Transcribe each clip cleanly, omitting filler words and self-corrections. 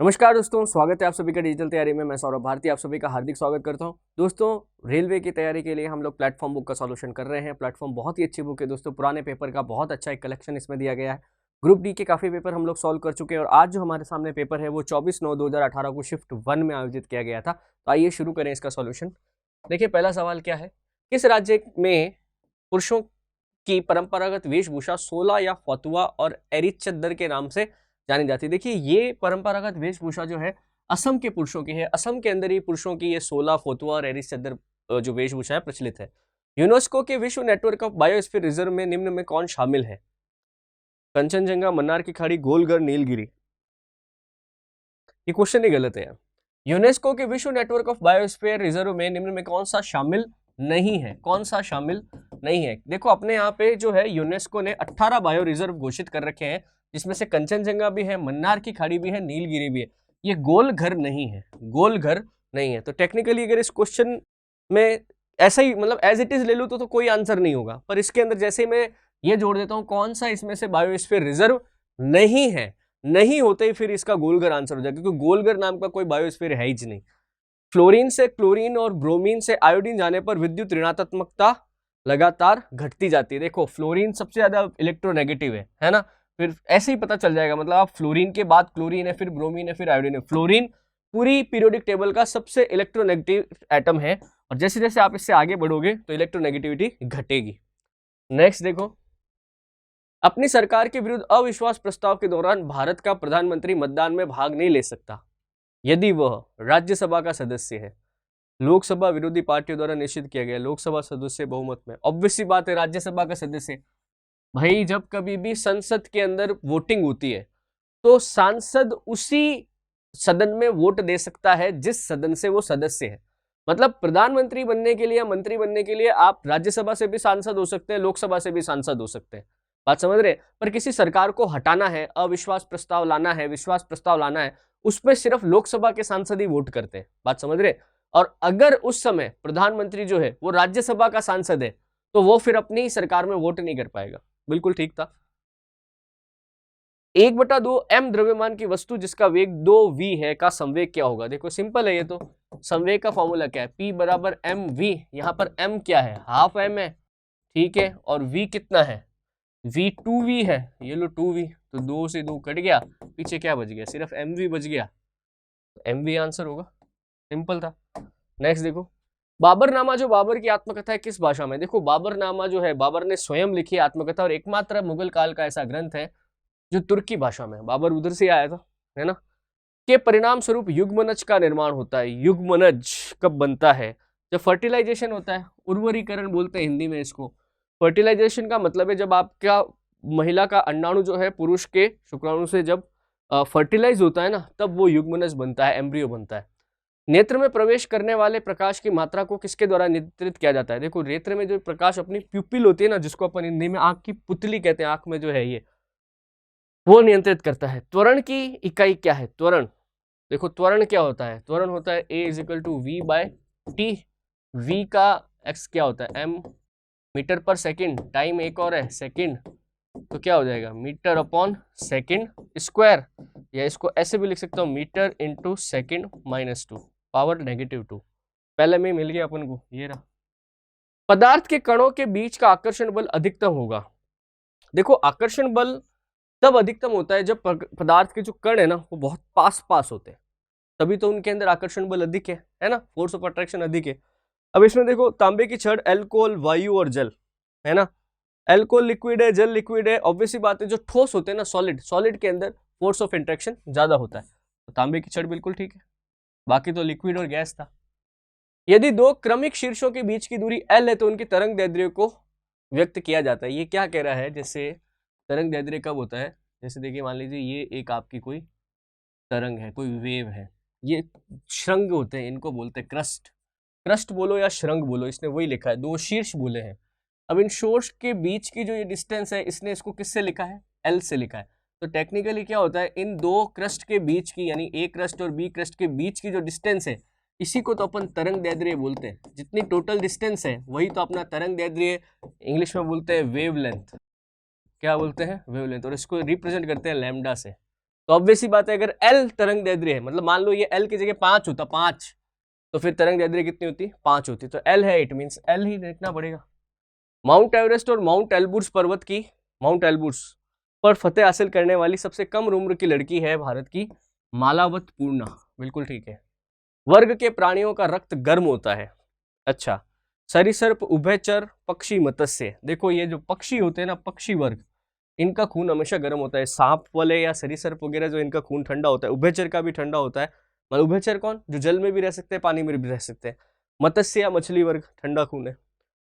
नमस्कार दोस्तों, स्वागत है आप सभी का डिजिटल तैयारी में। मैं सौरभ भारती आप सभी का हार्दिक स्वागत करता हूं। दोस्तों, रेलवे की तैयारी के लिए हम लोग प्लेटफॉर्म बुक का सॉल्यूशन कर रहे हैं। प्लेटफॉर्म बहुत ही अच्छी बुक है दोस्तों। पुराने पेपर का बहुत अच्छा एक कलेक्शन इसमें दिया गया है। ग्रुप डी के काफ़ी पेपर हम लोग सॉल्व कर चुके हैं और आज जो हमारे सामने पेपर है वो 24/9/2018 को शिफ्ट 1 में आयोजित किया गया था। तो आइए शुरू करें इसका सॉल्यूशन। देखिए, पहला सवाल क्या है, किस राज्य में पुरुषों की परंपरागत वेशभूषा सोला या फतुआ और एरी चद्दर के नाम से जानी जाती है। देखिए, ये परंपरागत वेशभूषा जो है असम के पुरुषों की है। असम के अंदर ही पुरुषों की ये सोला, फतुआ और एरी चद्दर जो वेशभूषा है प्रचलित है। यूनेस्को के विश्व नेटवर्क ऑफ बायोस्फीयर रिजर्व में निम्न में कौन शामिल है? कंचनजंगा, मन्नार की खाड़ी, गोलघर, नीलगिरी। ये क्वेश्चन ही गलत है यार। यूनेस्को के विश्व नेटवर्क ऑफ बायोस्फीयर रिजर्व में निम्न में कौन सा शामिल नहीं है? कौन सा शामिल नहीं है? देखो, अपने यहाँ पे जो है यूनेस्को ने 18 बायो रिजर्व घोषित कर रखे हैं, जिसमें से कंचनजंगा भी है, मन्नार की खाड़ी भी है, नीलगिरी भी है। ये गोलघर नहीं है, गोलघर नहीं है। तो टेक्निकली अगर इस क्वेश्चन में ऐसा ही मतलब एज इट इज ले लूँ तो कोई आंसर नहीं होगा, पर इसके अंदर जैसे ही मैं ये जोड़ देता हूँ कौन सा इसमें से बायोस्फीयर रिजर्व नहीं है, नहीं होते ही फिर इसका गोलघर आंसर हो जाएगा, क्योंकि गोलघर नाम का कोई बायोस्फीयर है ही नहीं। फ्लोरीन से क्लोरीन और ब्रोमीन से आयोडीन जाने पर विद्युत ऋणात्मकता लगातार घटती जाती है। देखो, फ्लोरीन सबसे ज्यादा इलेक्ट्रोनेगेटिव है ना। फिर ऐसे ही पता चल जाएगा, मतलब आप फ्लोरीन के बाद क्लोरीन है, फिर ब्रोमीन है, फिर आयोडीन है। फ्लोरीन पूरी पीरियोडिक टेबल का सबसे इलेक्ट्रोनेगेटिव एटम है और जैसे जैसे आप इससे आगे बढ़ोगे तो इलेक्ट्रोनेगेटिविटी घटेगी। नेक्स्ट देखो, अपनी सरकार के विरुद्ध अविश्वास प्रस्ताव के दौरान भारत का प्रधानमंत्री मतदान में भाग नहीं ले सकता यदि वह राज्यसभा का सदस्य है। लोकसभा विरोधी पार्टियों द्वारा निश्चित किया गया, लोकसभा सदस्य बहुमत में। ऑब्वियसली बात है, राज्यसभा का सदस्य। भाई, जब कभी भी संसद के अंदर वोटिंग होती है तो सांसद उसी सदन में वोट दे सकता है जिस सदन से वो सदस्य है। मतलब प्रधानमंत्री बनने के लिए या मंत्री बनने के लिए आप राज्यसभा से भी सांसद हो सकते हैं, लोकसभा से भी सांसद हो सकते हैं। बात समझ रहे? पर किसी सरकार को हटाना है, अविश्वास प्रस्ताव लाना है, विश्वास प्रस्ताव लाना है, उसमें सिर्फ लोकसभा के सांसद ही वोट करते हैं। बात समझ रहे? और अगर उस समय प्रधानमंत्री जो है वो राज्यसभा का सांसद है तो वो फिर अपनी सरकार में वोट नहीं कर पाएगा। बिल्कुल ठीक था। 1/2 m द्रव्यमान की वस्तु जिसका वेग 2v है का संवेग क्या होगा? देखो, सिंपल है ये तो। संवेग का फॉर्मूला क्या है? P बराबर mv। यहाँ पर m क्या है? हाफ m है, ठीक है। और v कितना है? v 2v है। ये लो 2v, तो 2 से 2 कट गया, पीछे क्या बच गया? सिर्फ mv बच गया। mv आंसर होगा, सिंपल था। नेक्स्ट देखो, बाबरनामा जो बाबर की आत्मकथा है किस भाषा में? देखो, बाबरनामा जो है बाबर ने स्वयं लिखी आत्मकथा और एकमात्र मुगल काल का ऐसा ग्रंथ है जो तुर्की भाषा में। बाबर उधर से आया था, है ना। के परिणाम स्वरूप युग्मनज का निर्माण होता है। युग्मनज कब बनता है? जब फर्टिलाइजेशन होता है, उर्वरीकरण बोलते हैं हिंदी में इसको। फर्टिलाइजेशन का मतलब है जब आपका महिला का अंडाणु जो है पुरुष के शुक्राणु से जब फर्टिलाइज होता है ना, तब वो युग्मनज बनता है, एम्ब्रियो बनता है। नेत्र में प्रवेश करने वाले प्रकाश की मात्रा को किसके द्वारा नियंत्रित किया जाता है? देखो, नेत्र में जो प्रकाश अपनी प्यूपिल होती है ना, जिसको अपन हिंदी में आंख की पुतली कहते हैं, आंख में जो है ये, वो नियंत्रित करता है। त्वरण की इकाई क्या है? त्वरण, देखो त्वरण क्या होता है? त्वरण होता है A=v/t। v का x क्या होता है? m मीटर पर सेकंड। टाइम एक और है सेकंड, तो क्या हो जाएगा? Metre upon second square. या इसको ऐसे भी लिख सकता हूँ, मीटर इंटू सेकंड -2 पावर -2। पहले में मिल गया अपन को, ये रहा। पदार्थ के कणों के बीच का आकर्षण बल अधिकतम होगा। देखो, आकर्षण बल तब अधिकतम होता है जब पदार्थ के जो कण है ना वो बहुत पास पास होते हैं, तभी तो उनके अंदर आकर्षण बल अधिक है ना, फोर्स ऑफ अट्रैक्शन अधिक है। अब इसमें देखो, तांबे की छड़, अल्कोहल, वायु और जल, है ना। अल्कोहल लिक्विड है, जल लिक्विड है। ऑब्वियसली बात है, जो ठोस होते हैं ना, सॉलिड के अंदर फोर्स ऑफ इंट्रैक्शन ज्यादा होता है, तो तांबे की छड़ बिल्कुल ठीक है। बाकी तो लिक्विड और गैस था। यदि दो क्रमिक शीर्षों के बीच की दूरी L है तो उनकी तरंग दैर्ध्य को व्यक्त किया जाता है। ये क्या कह रहा है? जैसे तरंग दैर्ध्य कब होता है? जैसे देखिए, मान लीजिए ये एक आपकी कोई तरंग है, कोई वेव है, ये श्रृंग होते हैं, इनको बोलते हैं क्रस्ट। क्रस्ट बोलो या श्रृंग बोलो, इसने वही लिखा है, दो शीर्ष बोले हैं। अब इन शीर्ष के बीच की जो ये डिस्टेंस है, इसने इसको किससे लिखा है? L से लिखा है। तो टेक्निकली क्या होता है, इन दो क्रस्ट के बीच की, यानी ए क्रस्ट और बी क्रस्ट के बीच की जो डिस्टेंस है, इसी को तो अपन तरंग दैर्ध्य बोलते हैं। जितनी टोटल डिस्टेंस है वही तो अपना तरंग दैर्ध्य, इंग्लिश में बोलते हैं वेवलेंथ। क्या बोलते हैं? वेवलेंथ। और इसको रिप्रेजेंट करते हैं लैम्डा से। तो ऑब्वियस सी बात है, अगर L तरंग दैर्ध्य है, मतलब मान लो ये L की जगह 5 होता, 5, तो फिर तरंग दैर्ध्य कितनी होती, 5 होती। तो L है, इट मींस L ही देखना पड़ेगा। माउंट एवरेस्ट और माउंट एल्ब्रूस पर्वत की, माउंट एल्ब्रूस पर फतेह हासिल करने वाली सबसे कम उम्र की लड़की है भारत की मालावत पूर्णा, बिल्कुल ठीक है। वर्ग के प्राणियों का रक्त गर्म होता है। अच्छा, सरीसृप, उभयचर, पक्षी, मत्स्य। देखो ये जो पक्षी होते हैं ना, पक्षी वर्ग, इनका खून हमेशा गर्म होता है। सांप वाले या सरीसृप वगैरह जो, इनका खून ठंडा होता है। उभयचर का भी ठंडा होता है। मतलब उभयचर कौन, जो जल में भी रह सकते हैं, पानी में भी रह सकते हैं। मत्स्य या मछली वर्ग, ठंडा खून है।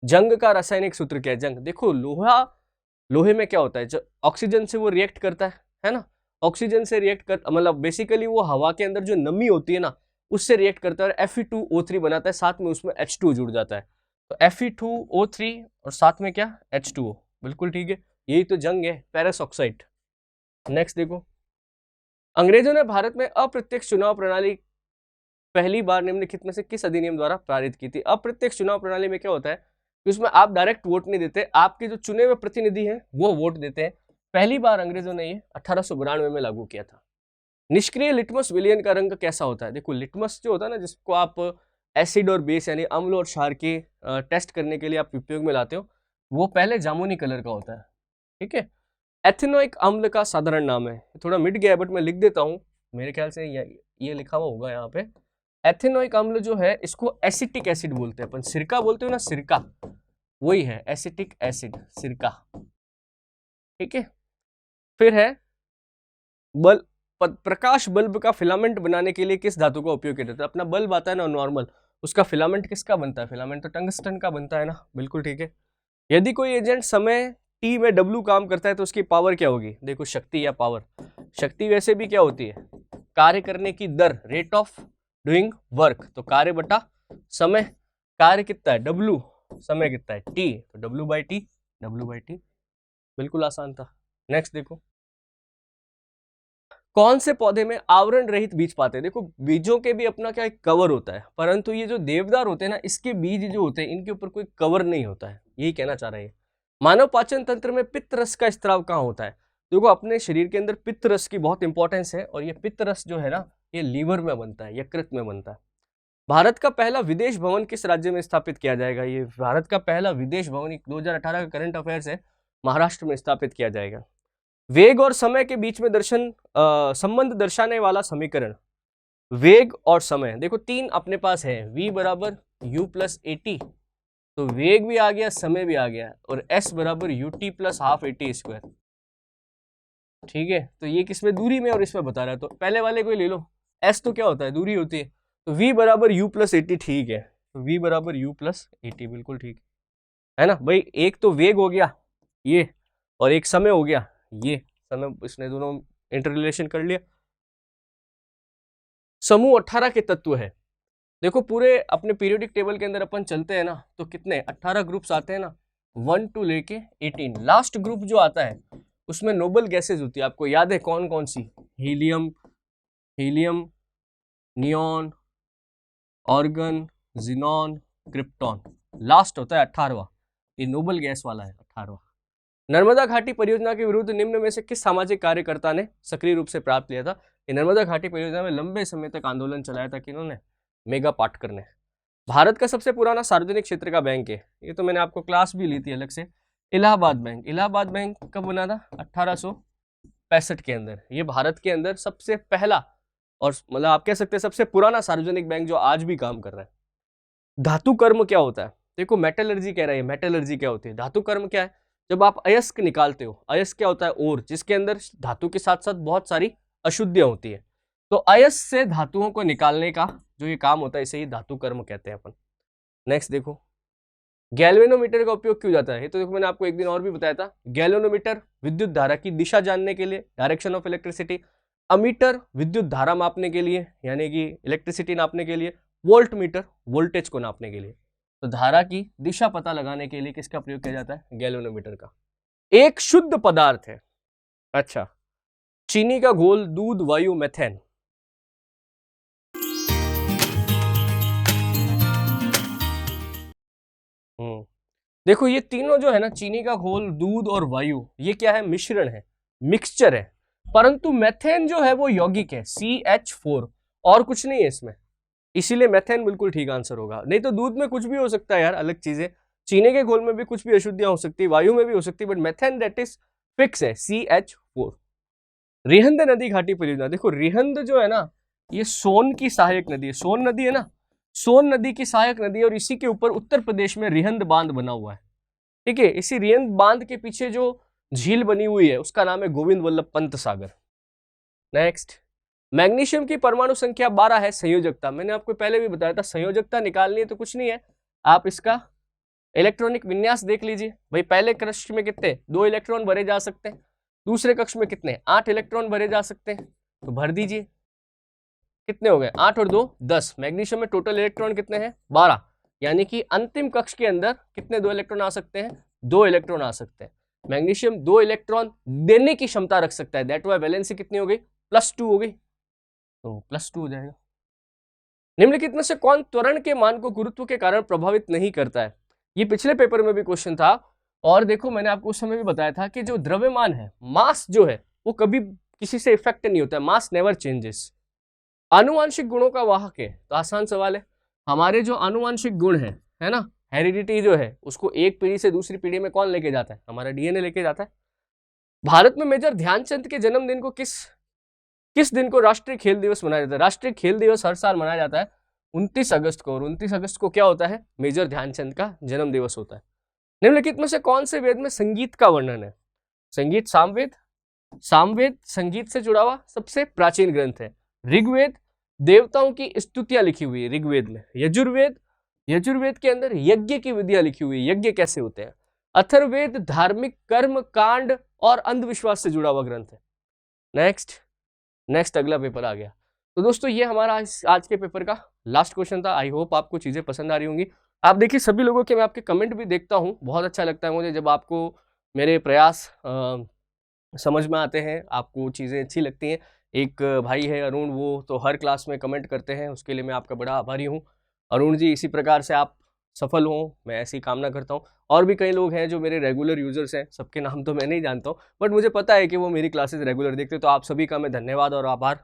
जंग का रासायनिक सूत्र क्या है? जंग, देखो लोहा, लोहे में क्या होता है, जो ऑक्सीजन से वो रिएक्ट करता है ना, ऑक्सीजन से रिएक्ट कर, मतलब बेसिकली वो हवा के अंदर जो नमी होती है ना, उससे रिएक्ट करता है और Fe2O3 बनाता है, साथ में उसमें H2O जुड़ जाता है। तो Fe2O3 और साथ में क्या, H2O, बिल्कुल ठीक है, यही तो जंग है, पेरिस ऑक्साइड। नेक्स्ट देखो, अंग्रेजों ने भारत में अप्रत्यक्ष चुनाव प्रणाली पहली बार निम्नलिखित में से किस अधिनियम द्वारा पारित की थी? अप्रत्यक्ष चुनाव प्रणाली में क्या होता है कि उसमें आप डायरेक्ट वोट नहीं देते, आपके जो चुने हुए प्रतिनिधि हैं वो वोट देते हैं। पहली बार अंग्रेजों ने ये 1892 में लागू किया था। निष्क्रिय लिटमस विलयन का रंग कैसा होता है? देखो लिटमस जो होता है ना, जिसको आप एसिड और बेस यानी अम्ल और क्षार के टेस्ट करने के लिए आप उपयोग में लाते हो, वो पहले जामुनी कलर का होता है, ठीक है। एथेनोइक अम्ल का साधारण नाम है, थोड़ा मिट गया बट मैं लिख देता हूँ, मेरे ख्याल से ये लिखा हुआ होगा यहाँ पे। एथेनोइक अम्ल जो है इसको एसिटिक एसिड बोलते हैं अपन, सिरका बोलते हो ना, सिरका, वही है एसिटिक एसिड, सिरका, ठीक है। फिर है बल्ब, प्रकाश बल्ब का फिलामेंट बनाने के लिए किस धातु का उपयोग किया जाता है? अपना बल्ब आता है ना नॉर्मल, उसका फिलामेंट किसका बनता है? फिलामेंट तो टंगस्टन का बनता है ना, बिल्कुल ठीक है। यदि कोई एजेंट समय t में W काम करता है तो उसकी पावर क्या होगी? देखो शक्ति या पावर, शक्ति वैसे भी क्या होती है, कार्य करने की दर, रेट ऑफ डूइंग वर्क, तो कार्य बटा समय, कार्य कितना है W, समय कितना है T, तो W/T, W/T, बिल्कुल आसान था। नेक्स्ट देखो, कौन से पौधे में आवरण रहित बीज पाते हैं? देखो बीजों के भी अपना क्या एक कवर होता है, परंतु ये जो देवदार होते हैं ना, इसके बीज जो होते हैं इनके ऊपर कोई कवर नहीं होता है, यही कहना चाह रहे हैं। मानव पाचन तंत्र में पित्त रस का स्त्राव कहाँ होता है? देखो अपने शरीर के अंदर पित्त रस की बहुत इंपॉर्टेंस है, और ये पित्त रस जो है ना, ये लीवर में बनता है, यकृत में बनता है। भारत का पहला विदेश भवन किस राज्य में स्थापित किया जाएगा? ये भारत का पहला विदेश भवन 2018 का करंट अफेयर्स है, महाराष्ट्र में स्थापित किया जाएगा। वेग और समय के बीच में संबंध दर्शाने वाला समीकरण, वेग और समय, देखो तीन अपने पास है, v बराबर u प्लस AT, तो वेग भी आ गया, समय भी आ गया, और s बराबर UT plus half AT square, ठीक है। तो ये किसमें, दूरी में, और इसमें बता रहा है, तो पहले वाले को ले लो, s तो क्या होता है, दूरी होती है, तो v बराबर u प्लस AT, ठीक है, तो v बराबर u प्लस AT, बिल्कुल ठीक है ना भाई। एक तो वेग हो गया ये, और एक समय हो गया ये, समय, इसने दोनों इंटर रिलेशन कर लिया। समूह 18 के तत्व है, देखो पूरे अपने पीरियोडिक टेबल के अंदर अपन चलते हैं ना, तो कितने 18 ग्रुप्स आते हैं ना, 1 to लेके 18, लास्ट ग्रुप जो आता है उसमें नोबल गैसेज होती है, आपको याद है कौन कौन सी? Helium, neon, argon, xenon, krypton, last होता है 18वां, ये नोबल गैस वाला है 18वां। नर्मदा घाटी परियोजना के विरुद्ध निम्न में से किस सामाजिक कार्यकर्ता ने सक्रिय रूप से प्राप्त लिया था? ये नर्मदा घाटी परियोजना में लंबे समय तक आंदोलन चलाया था किन्होंने? मेगा पाटकर ने। भारत का सबसे पुराना सार्वजनिक क्षेत्र का बैंक है, ये तो मैंने आपको क्लास भी ली थी अलग से, इलाहाबाद बैंक। इलाहाबाद बैंक कब बना था? 1865 के अंदर। ये भारत के अंदर सबसे पहला, और मतलब आप कह सकते हैं सबसे पुराना सार्वजनिक बैंक जो आज भी काम कर रहा है। धातु कर्म क्या होता है? देखो मेटलर्जी कह रहा है, मेटलर्जी क्या होती है? धातु कर्म क्या है? जब आप अयस्क निकालते हो, अयस्क क्या होता है? ओर, जिसके अंदर धातु के साथ साथ बहुत सारी अशुद्धियां होती है, तो अयस्क से धातुओं को निकालने का जो ये काम होता है, इसे ही धातु कर्म कहते हैं अपन। नेक्स्ट देखो, गैल्वेनोमीटर का उपयोग क्यों जाता है? ये तो देखो मैंने आपको एक दिन और भी बताया था। गैल्वेनोमीटर विद्युत धारा की दिशा जानने के लिए, डायरेक्शन ऑफ इलेक्ट्रिसिटी। अमीटर विद्युत धारा मापने के लिए, यानी कि इलेक्ट्रिसिटी नापने के लिए। वोल्ट मीटर वोल्टेज को नापने के लिए। तो धारा की दिशा पता लगाने के लिए किसका प्रयोग किया जाता है? गैल्वेनोमीटर का। एक शुद्ध पदार्थ है, अच्छा, चीनी का घोल, दूध, वायु, मेथेन। देखो ये तीनों जो है ना, चीनी का घोल, दूध और वायु, ये क्या है? मिश्रण है, मिक्सचर है। परंतु मेथेन जो है वो यौगिक है CH4 और कुछ नहीं है इसमें, इसीलिए मेथेन बिल्कुल ठीक आंसर होगा। नहीं तो दूध में कुछ भी हो सकता है यार, अलग चीजें, चीनी के घोल में भी कुछ भी अशुद्धियां हो सकती है, वायु में भी हो सकती है, but methane that is fix है CH4। रिहंद नदी घाटी परियोजना, देखो रिहंद जो है ना ये सोन की सहायक नदी है, सोन नदी है ना, सोन नदी की सहायक नदी है और इसी के ऊपर उत्तर प्रदेश में रिहंद बांध बना हुआ है। ठीक है, इसी रिहंद बांध के पीछे जो झील बनी हुई है उसका नाम है गोविंद वल्लभ पंत सागर। नेक्स्ट, मैग्नीशियम की परमाणु संख्या 12 है, संयोजकता मैंने आपको पहले भी बताया था, संयोजकता निकालनी है तो कुछ नहीं है, आप इसका इलेक्ट्रॉनिक विन्यास देख लीजिए भाई। पहले कक्ष में कितने 2 इलेक्ट्रॉन भरे जा सकते हैं, दूसरे कक्ष में कितने 8 इलेक्ट्रॉन भरे जा सकते हैं, तो भर दीजिए। कितने हो गए 8 और 2 10। मैग्नीशियम में टोटल इलेक्ट्रॉन कितने हैं 12, यानी कि अंतिम कक्ष के अंदर कितने 2 इलेक्ट्रॉन आ सकते हैं, 2 इलेक्ट्रॉन आ सकते हैं। मैग्नीशियम 2 इलेक्ट्रॉन देने की क्षमता रख सकता है, दैट वाई वैलेंसी कितनी हो गई +2 हो गई, तो +2 हो जाएगा। निम्नलिखित में से कौन त्वरण के मान को गुरुत्व के कारण प्रभावित नहीं करता है, ये पिछले पेपर में भी क्वेश्चन था और देखो मैंने आपको उस समय भी बताया था कि जो द्रव्यमान है, मास जो है वो कभी किसी से इफेक्ट नहीं होता है, मास नेवर चेंजेस। आनुवांशिक गुणों का वाहक है, तो आसान सवाल है, हमारे जो आनुवांशिक गुण है ना, हेरिडिटी जो है उसको एक पीढ़ी से दूसरी पीढ़ी में कौन लेके जाता है, हमारा डीएनए लेके जाता है। भारत में मेजर ध्यानचंद के जन्मदिन को किस दिन को राष्ट्रीय खेल दिवस मनाया जाता है। राष्ट्रीय खेल दिवस हर साल मनाया जाता है 29 अगस्त को, और 29 अगस्त को क्या होता है, मेजर ध्यानचंद का जन्म दिवस होता है। निम्नलिखित में से कौन से वेद में संगीत का वर्णन है, संगीत सामवेद, सामवेद संगीत से जुड़ा हुआ सबसे प्राचीन ग्रंथ है। ऋग्वेद देवताओं की स्तुतियां लिखी हुई है ऋग्वेद में। यजुर्वेद के अंदर यज्ञ की विधियां लिखी हुई है, यज्ञ कैसे होते हैं। अथर्ववेद धार्मिक कर्म कांड और अंधविश्वास से जुड़ा हुआ ग्रंथ है। नेक्स्ट अगला पेपर आ गया। तो दोस्तों ये हमारा आज के पेपर का लास्ट क्वेश्चन था। आई होप आपको चीजें पसंद आ रही होंगी। आप देखिए सभी लोगों के मैं आपके कमेंट भी देखता हूँ, बहुत अच्छा लगता है मुझे जब आपको मेरे प्रयास समझ में आते हैं, आपको चीज़ें अच्छी लगती हैं। एक भाई है अरुण, वो तो हर क्लास में कमेंट करते हैं, उसके लिए मैं आपका बड़ा आभारी हूँ। अरुण जी इसी प्रकार से आप सफल हों, मैं ऐसी कामना करता हूँ। और भी कई लोग हैं जो मेरे रेगुलर यूजर्स हैं, सबके नाम तो मैं नहीं जानता हूँ, बट मुझे पता है कि वो मेरी क्लासेस रेगुलर देखते हैं, तो आप सभी का मैं धन्यवाद और आभार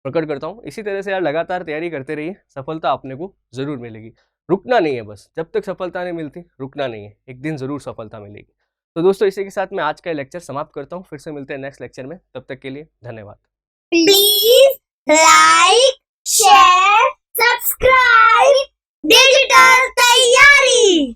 प्रकट करता हूँ। इसी तरह से यार लगातार तैयारी करते रहिए, सफलता अपने को जरूर मिलेगी। रुकना नहीं है, बस जब तक सफलता नहीं मिलती रुकना नहीं है, एक दिन जरूर सफलता मिलेगी। तो दोस्तों इसी के साथ मैं आज का लेक्चर समाप्त करता हूँ, फिर से मिलते हैं नेक्स्ट लेक्चर में, तब तक के लिए धन्यवाद। Please like share subscribe digital तैयारी।